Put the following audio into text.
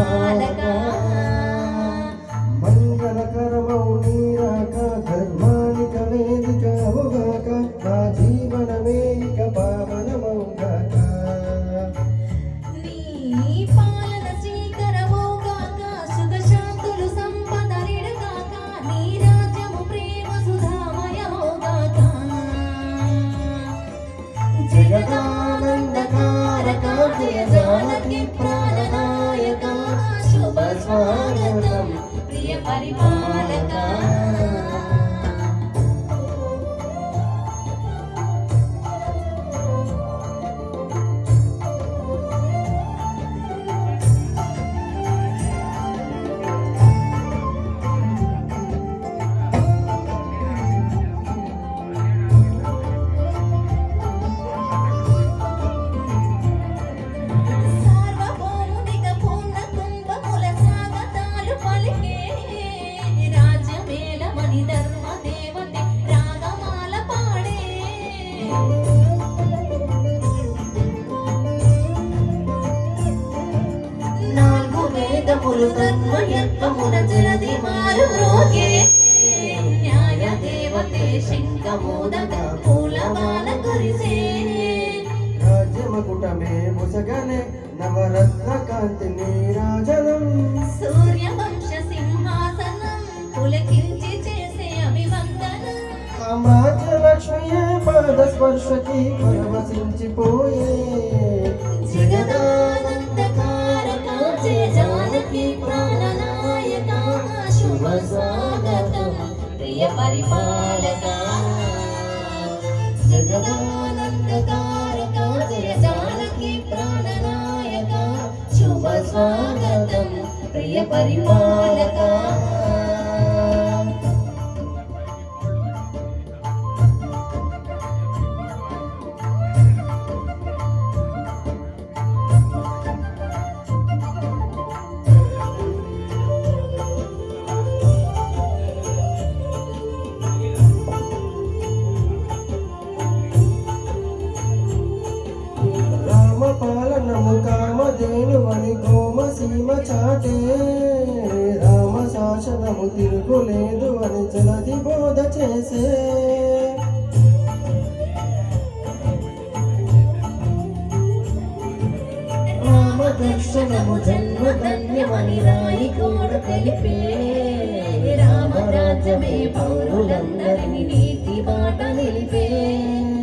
పరిపాలక మంగళకరమౌ నీరాక ధర్మానిక వేదికవుగాక నా జీవనమే ఇక పావనమౌగాక నీ పాలన శ్రీకరమౌగాక సుఖ శాంతులు సంపద నిడగాక నీ రాజ్యము ప్రేమ సుధామయమౌగాక జగదానందకారక జయ జానకి ప్రాణనాయక శుభ స్వాగతం ప్రియ పరిపాలక సార్వభౌమునిక పూర్ణ కుంభముల స్వాగతాలు పలికే రాజ్యమేలమని ధర్మ దేవతే రాగమాల పాడే నాలుగు వేదములు ధర్మయత్వమున జలది మారు మ్రోగే న్యాయ దేవతే శంఖమోదక పూలమాల కురిసే రాజ్యమకుటమే ముసగనే నవరత్న కాంతి నీరాజనం సూర్యవంశ సింహాసనం పులకించి చేసే అభివందనం సామ్రాజ్యలక్ష్మియే పాద స్పర్శకి పరవశించిపోయే జగదానందకారక జయ జానకి ప్రాణనాయక శుభ స్వాగతం ప్రియ పరిపాలక జగదానందకారక జయ జానకి ప్రాణనాయక శుభ స్వాగతం ప్రియ పరిపాలక రామపాలనము కామధేనువని కోమసీమ చాటే రామ శాసనము తిరుగులేదు అని జలది బోధ చేసే రామదర్శనము జన్మధన్యమని రాయి కూడా తెలిపే రామరాజ్యమే పౌరులందరినీ నీతి బాట నిలిపే